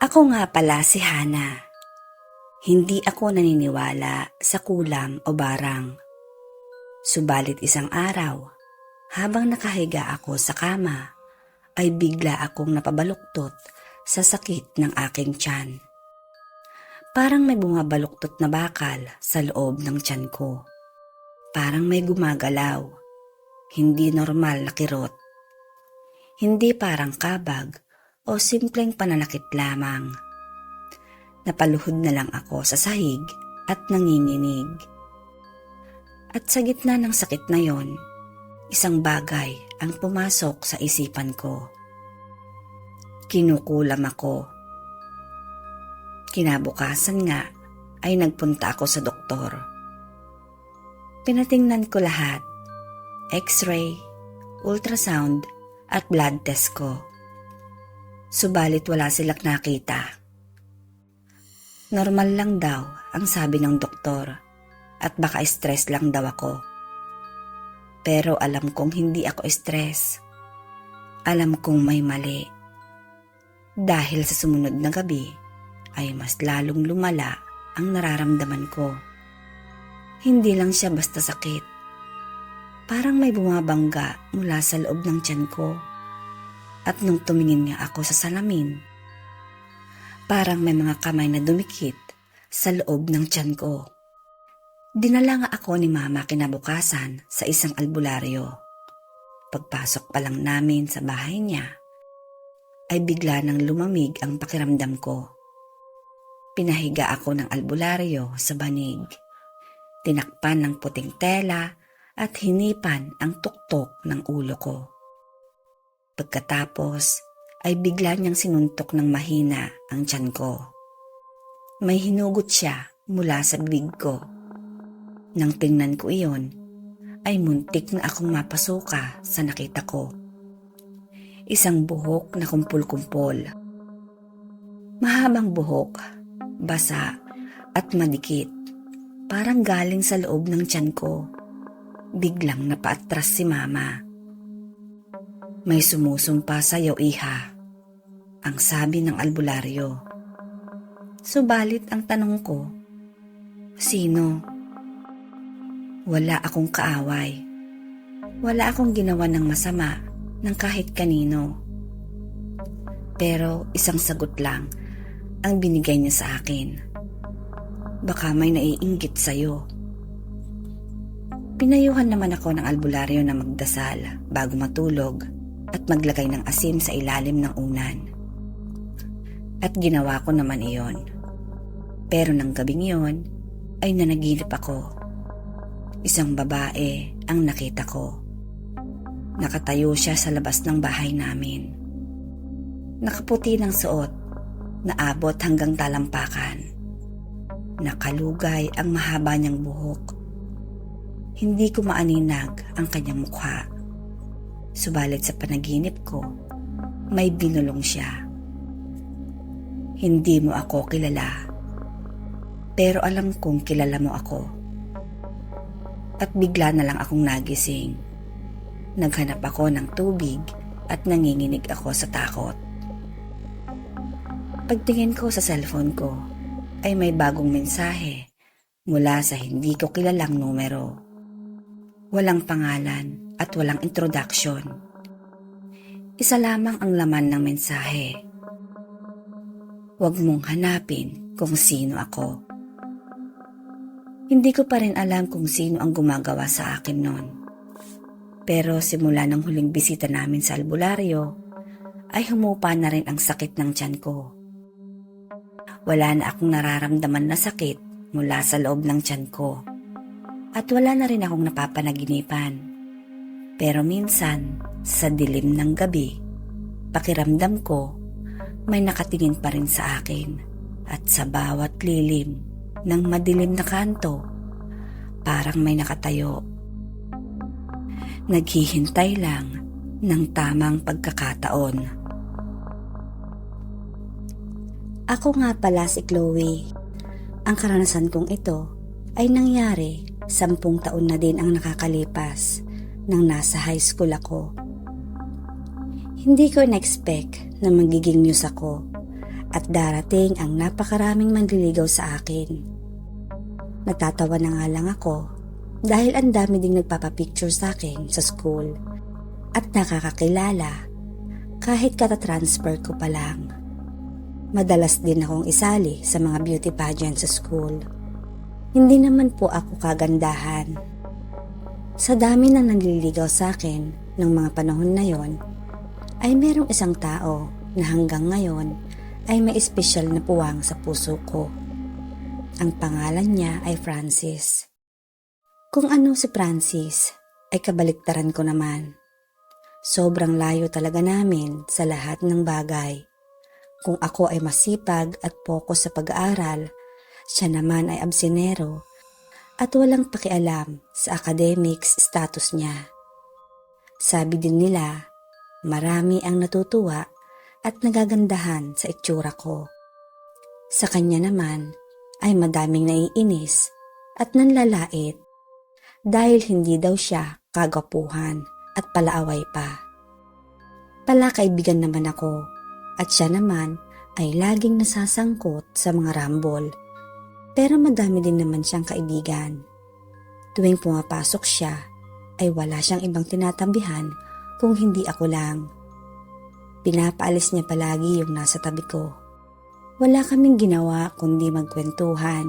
Ako nga pala si Hana. Hindi ako naniniwala sa kulam o barang. Subalit isang araw, habang nakahiga ako sa kama, ay bigla akong napabaluktot sa sakit ng aking tiyan. Parang may bumabaluktot na bakal sa loob ng tiyan ko. Parang may gumagalaw. Hindi normal na kirot. Hindi parang kabag o simpleng pananakit lamang. Napaluhod na lang ako sa sahig at nanginginig. At sa gitna ng sakit na yon, isang bagay ang pumasok sa isipan ko. Kinukulam ako. Kinabukasan nga ay nagpunta ako sa doktor. Pinatingnan ko lahat, x-ray, ultrasound at blood test ko. Subalit wala silang nakita. Normal lang daw ang sabi ng doktor at baka stress lang daw ako. Pero alam kong hindi ako stress. Alam kong may mali. Dahil sa sumunod na gabi ay mas lalong lumala ang nararamdaman ko. Hindi lang siya basta sakit. Parang may bumabangga mula sa loob ng tiyan ko. At nung tumingin nga ako sa salamin, parang may mga kamay na dumikit sa loob ng tiyan ko. Dinala nga ako ni Mama kinabukasan sa isang albularyo. Pagpasok pa lang namin sa bahay niya, ay bigla nang lumamig ang pakiramdam ko. Pinahiga ako ng albularyo sa banig. Tinakpan ng puting tela at hinipan ang tuktok ng ulo ko. Pagkatapos ay bigla niyang sinuntok ng mahina ang tiyan ko. May hinugot siya mula sa bibig ko. Nang tingnan ko iyon, ay muntik na akong mapasuka sa nakita ko. Isang buhok na kumpul-kumpol. Mahabang buhok, basa at madikit. Parang galing sa loob ng tiyan ko. Biglang napaatras si Mama. May sumusumpa sa'yo, iha, ang sabi ng albularyo. Subalit ang tanong ko, sino? Wala akong kaaway. Wala akong ginawa ng masama ng kahit kanino. Pero isang sagot lang ang binigay niya sa akin. Baka may naiinggit sa'yo. Pinayuhan naman ako ng albularyo na magdasal bago matulog at maglagay ng asin sa ilalim ng unan. At ginawa ko naman iyon. Pero ng gabing iyon ay nanaginip ako. Isang babae ang nakita ko. Nakatayo siya sa labas ng bahay namin. Nakaputi ng suot, naabot hanggang talampakan. Nakalugay ang mahaba niyang buhok. Hindi ko maaninag ang kanyang mukha. Subalit sa panaginip ko, may binulong siya. Hindi mo ako kilala, pero alam kong kilala mo ako. At bigla na lang akong nagising. Naghanap ako ng tubig at nanginginig ako sa takot. Pagtingin ko sa cellphone ko, ay may bagong mensahe mula sa hindi ko kilalang numero. Walang pangalan at walang introduction. Isa lamang ang laman ng mensahe. Huwag mong hanapin kung sino ako. Hindi ko pa rin alam kung sino ang gumagawa sa akin noon. Pero simula ng huling bisita namin sa albularyo, ay humupa na rin ang sakit ng tiyan ko. Wala na akong nararamdaman na sakit mula sa loob ng tiyan ko. At wala na rin akong napapanaginipan. Pero minsan, sa dilim ng gabi, pakiramdam ko, may nakatingin pa rin sa akin. At sa bawat lilim ng madilim na kanto, parang may nakatayo. Naghihintay lang ng tamang pagkakataon. Ako nga pala si Chloe. Ang karanasan kong ito ay nangyari 10 taon na din ang nakakalipas nang nasa high school ako. Hindi ko in-expect na magiging muse ako at darating ang napakaraming manliligaw sa akin. Natatawa na nga lang ako dahil ang dami ding nagpapapicture sa akin sa school at nakakakilala kahit katatransfer ko pa lang. Madalas din akong isali sa mga beauty pageant sa school. Hindi naman po ako kagandahan. Sa dami ng nanliligaw sa akin ng mga panahon na yon, ay merong isang tao na hanggang ngayon ay may espesyal na puwang sa puso ko. Ang pangalan niya ay Francis. Kung ano si Francis ay kabaliktaran ko naman. Sobrang layo talaga namin sa lahat ng bagay. Kung ako ay masipag at focus sa pag-aaral, siya naman ay absenero at walang pakialam sa academics status niya. Sabi din nila, marami ang natutuwa at nagagandahan sa itsura ko. Sa kanya naman ay madaming naiinis at nanlalait dahil hindi daw siya kagwapuhan at palaaway pa. Palakaibigan naman ako at siya naman ay laging nasasangkot sa mga rambol. Pero madami din naman siyang kaibigan. Tuwing pumapasok siya, ay wala siyang ibang tinatambihan kung hindi ako lang. Pinapaalis niya palagi yung nasa tabi ko. Wala kaming ginawa kundi magkwentuhan.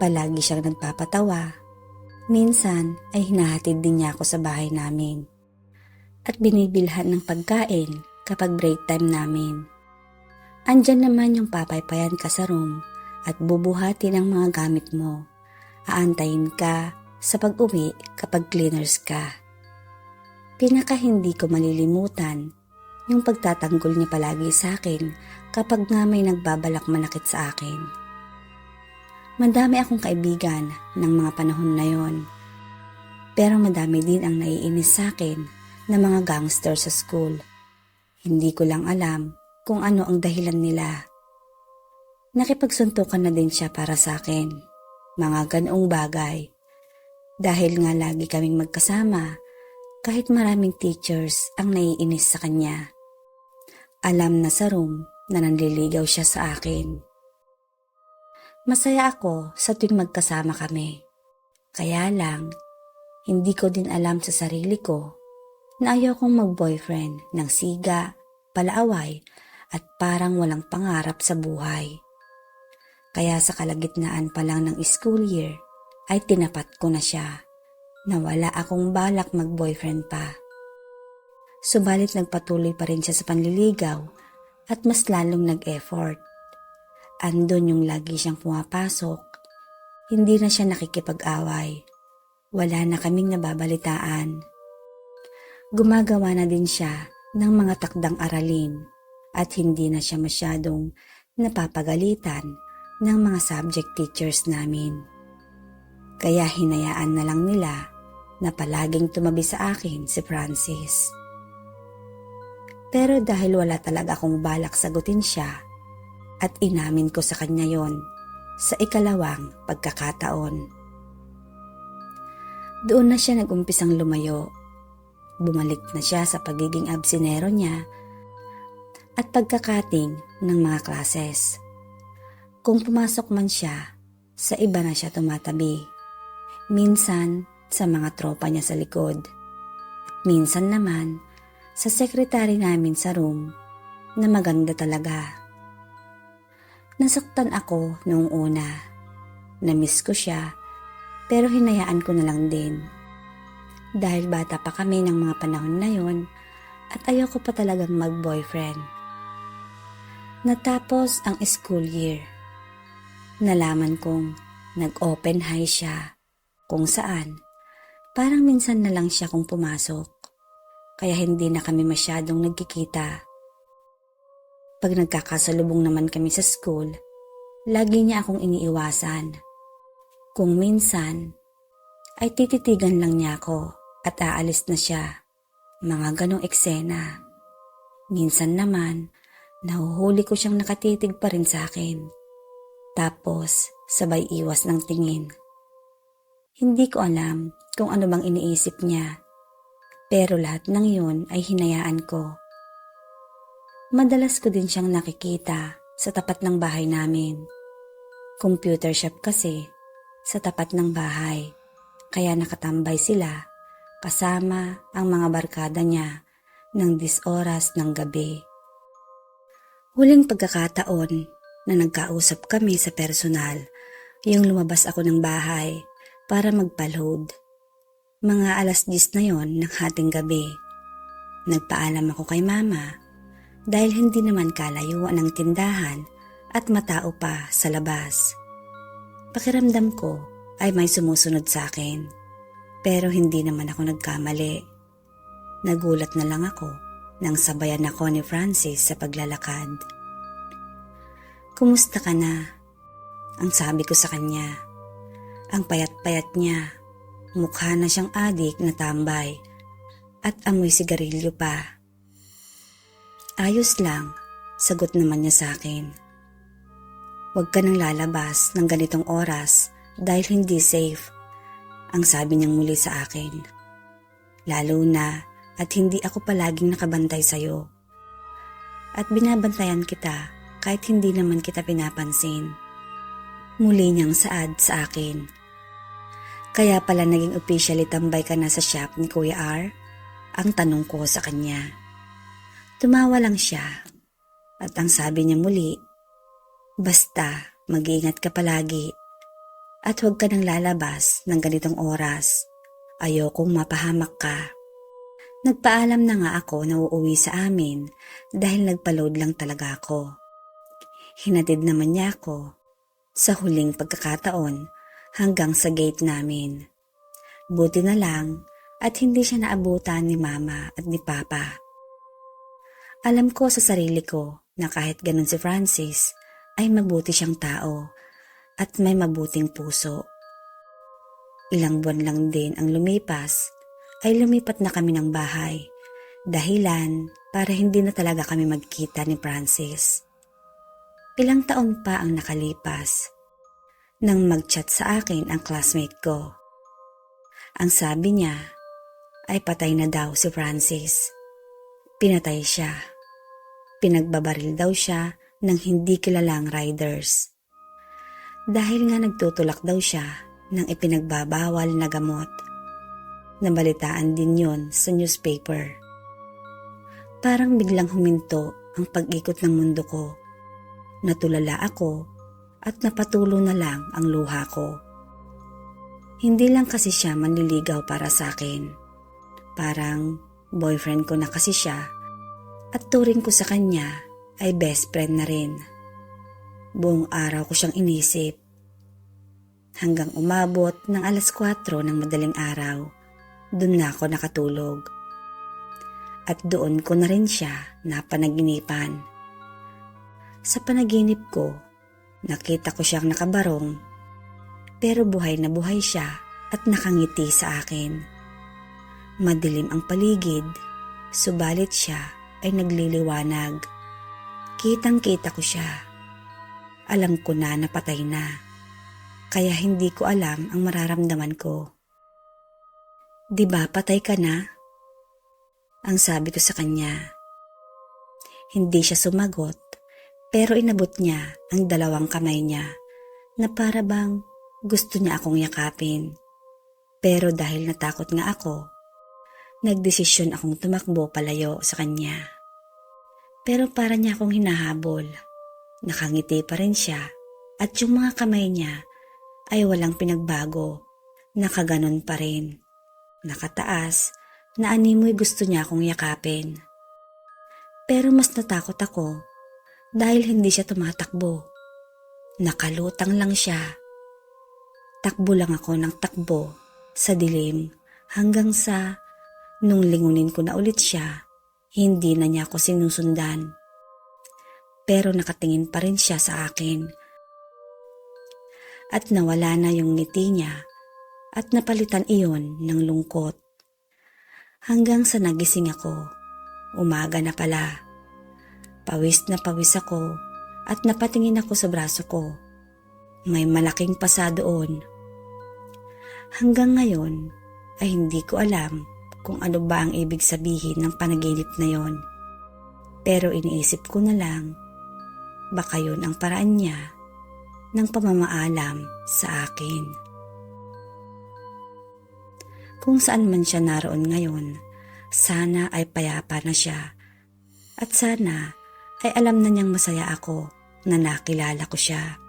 Palagi siyang nagpapatawa. Minsan ay hinahatid din niya ako sa bahay namin. At binibilhan ng pagkain kapag break time namin. Andyan naman yung papaypayan ka sa room at bubuhatin ang mga gamit mo. Aantayin ka sa pag-uwi kapag cleaners ka. Pinaka hindi ko malilimutan yung pagtatanggol niya palagi sa akin kapag nga may nagbabalak manakit sa akin. Madami akong kaibigan ng mga panahon na yon. Pero madami din ang naiinis sa akin na mga gangster sa school. Hindi ko lang alam kung ano ang dahilan nila. Nakipagsuntukan na din siya para sa akin. Mga ganoong bagay. Dahil nga lagi kaming magkasama, kahit maraming teachers ang naiinis sa kanya. Alam na sa room na nanliligaw siya sa akin. Masaya ako sa tuwing magkasama kami. Kaya lang, hindi ko din alam sa sarili ko na ayaw kong mag-boyfriend ng siga, palaaway at parang walang pangarap sa buhay. Kaya sa kalagitnaan pa lang ng school year ay tinapat ko na siya na wala akong balak mag-boyfriend pa. Subalit nagpatuloy pa rin siya sa panliligaw at mas lalong nag-effort. Andun yung lagi siyang pumapasok. Hindi na siya nakikipag-away. Wala na kaming nababalitaan. Gumagawa na din siya ng mga takdang aralin at hindi na siya masyadong napapagalitan ng mga subject teachers namin. Kaya hinayaan na lang nila na palaging tumabi sa akin si Francis. Pero dahil wala talaga akong balak sagutin siya at inamin ko sa kanya yon sa ikalawang pagkakataon. Doon na siya nag-umpisang lumayo. Bumalik na siya sa pagiging absenero niya at pagkakating ng mga klases. Kung pumasok man siya, sa iba na siya tumatabi. Minsan, sa mga tropa niya sa likod. Minsan naman, sa sekretary namin sa room na maganda talaga. Nasaktan ako noong una. Namiss ko siya, pero hinayaan ko na lang din. Dahil bata pa kami ng mga panahon na yon at ayoko pa talagang mag-boyfriend. Natapos ang school year. Nalaman kong nag-open high siya kung saan parang minsan na lang siya kung pumasok kaya hindi na kami masyadong nagkikita. Pag nagkakasalubong naman kami sa school, lagi niya akong iniiwasan. Kung minsan ay tititigan lang niya ako at aalis na siya. Mga ganong eksena. Minsan naman, nahuhuli ko siyang nakatitig pa rin sa akin. Tapos, sabay iwas ng tingin. Hindi ko alam kung ano bang iniisip niya. Pero lahat ng yun ay hinayaan ko. Madalas ko din siyang nakikita sa tapat ng bahay namin. Computer shop kasi sa tapat ng bahay, kaya nakatambay sila kasama ang mga barkada niya ng 10 oras ng gabi. Huling pagkakataon na nagkausap kami sa personal, yung lumabas ako ng bahay para magpa-load. Mga alas 10 na yon ng hating gabi. Nagpaalam ako kay mama dahil hindi naman kalayuan ang tindahan at matao pa sa labas. Pakiramdam ko ay may sumusunod sa akin, pero hindi naman ako nagkamali. Nagulat na lang ako nang sabayan ako ni Francis sa paglalakad. "Kumusta ka na?" ang sabi ko sa kanya. Ang payat-payat niya, mukha na siyang adik na tambay at amoy sigarilyo pa. "Ayos lang," sagot naman niya sa akin. "Huwag ka nang lalabas ng ganitong oras dahil hindi safe," ang sabi niyang muli sa akin. "Lalo na at hindi ako palaging nakabantay sa'yo. At binabantayan kita kahit hindi naman kita pinapansin." Muli niyang saad sa akin. "Kaya pala naging officially tambay ka na sa shop ni Kuya R?" ang tanong ko sa kanya. Tumawa lang siya at ang sabi niya muli, "Basta mag-iingat ka palagi at huwag ka nang lalabas ng ganitong oras. Ayokong mapahamak ka." Nagpaalam na nga ako na uuwi sa amin dahil nagpa-load lang talaga ako. Hinatid naman niya ako sa huling pagkakataon hanggang sa gate namin. Buti na lang at hindi siya naabutan ni mama at ni papa. Alam ko sa sarili ko na kahit ganun si Francis ay mabuti siyang tao at may mabuting puso. Ilang buwan lang din ang lumipas ay lumipat na kami ng bahay, dahilan para hindi na talaga kami magkita ni Francis. Ilang taon pa ang nakalipas nang mag-chat sa akin ang classmate ko. Ang sabi niya ay patay na daw si Francis. Pinatay siya. Pinagbabaril daw siya ng hindi kilalang riders. Dahil nga nagtutulak daw siya ng ipinagbabawal na gamot. Nabalitaan din yon sa newspaper. Parang biglang huminto ang pag-ikot ng mundo ko. Natulala ako at napatulo na lang ang luha ko. Hindi lang kasi siya manliligaw para sa akin. Parang boyfriend ko na kasi siya at turing ko sa kanya ay best friend na rin. Buong araw ko siyang inisip. Hanggang umabot ng alas 4 ng madaling araw, doon na ako nakatulog. At doon ko na rin siya napanaginipan. Sa panaginip ko, nakita ko siyang nakabarong, pero buhay na buhay siya at nakangiti sa akin. Madilim ang paligid, subalit siya ay nagliliwanag. Kitang-kita ko siya. Alam ko na napatay na, kaya hindi ko alam ang mararamdaman ko. "Di ba patay ka na?" ang sabi ko sa kanya. Hindi siya sumagot, pero inabot niya ang 2 kamay niya na para bang gusto niya akong yakapin. Pero dahil natakot nga ako, nagdesisyon akong tumakbo palayo sa kanya. Pero para niya akong hinahabol. Nakangiti pa rin siya at yung mga kamay niya ay walang pinagbago. Nakaganon pa rin. Nakataas na animoy gusto niya akong yakapin. Pero mas natakot ako dahil hindi siya tumatakbo. Nakalutang lang siya. Takbo lang ako ng takbo sa dilim hanggang sa nung lingunin ko na ulit siya, hindi na niya ako sinusundan. Pero nakatingin pa rin siya sa akin. At nawala na yung ngiti niya at napalitan iyon ng lungkot. Hanggang sa nagising ako, umaga na pala. Pawis na pawis ako at napatingin ako sa braso ko. May malaking pasa doon. Hanggang ngayon ay hindi ko alam kung ano ba ang ibig sabihin ng panaginip na yon. Pero iniisip ko na lang, Baka yun ang paraan niya ng pamamaalam sa akin. Kung saan man siya naroon ngayon, sana ay payapa na siya at sana ay alam na niyang masaya ako na nakilala ko siya.